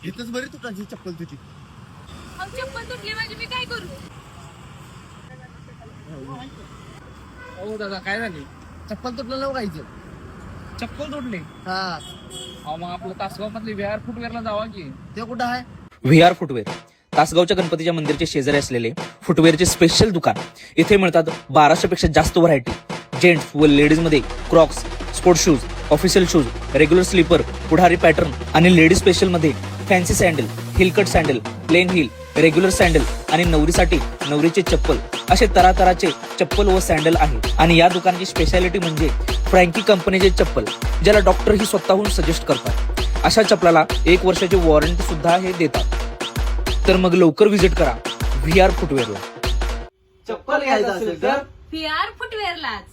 इथंच बरी तुटाची चप्पल तुझी. मग चप्पल तुटली म्हणजे मी काय करू? हो दादा काय झाले? चप्पल तुटलं नव काहीच. चप्पल तुटले? हा अहो मग आपलं तासगाव मधले विहार फुटवेअरला जावा की. ते कुठं आहे? व्हीआर फुटवेअर तासगावच्या गणपतीच्या मंदिरचे शेजारी असलेले फुटवेअरचे स्पेशल दुकान. इथे मिळतात 1200 पेक्षा जास्त व्हरायटी. जेंट्स व लेडीज मध्ये crocs, sports shoes, official shoes, regular slipper, पुढारी पॅटर्न आणि लेडीज स्पेशल मध्ये fancy sandal, heel cut sandal, plain heel, regular sandal आणि नवरीसाठी नवरीचे चप्पल असे तरातराचे चप्पल व सँडल आहे. आणि या दुकानाची स्पेशालिटी म्हणजे फ्रँकी कंपनीचे चप्पल, ज्याला डॉक्टर ही स्वतःहून सजेस्ट करतात. अशा चप्पलाला 1 वर्षाची वॉरंटी सुद्धा हे देतात. तर मग लवकर व्हिजिट करा व्हीआर फुटवेअरला. चप्पल घ्यायचं असेल तर VR फुटवेअरलाच.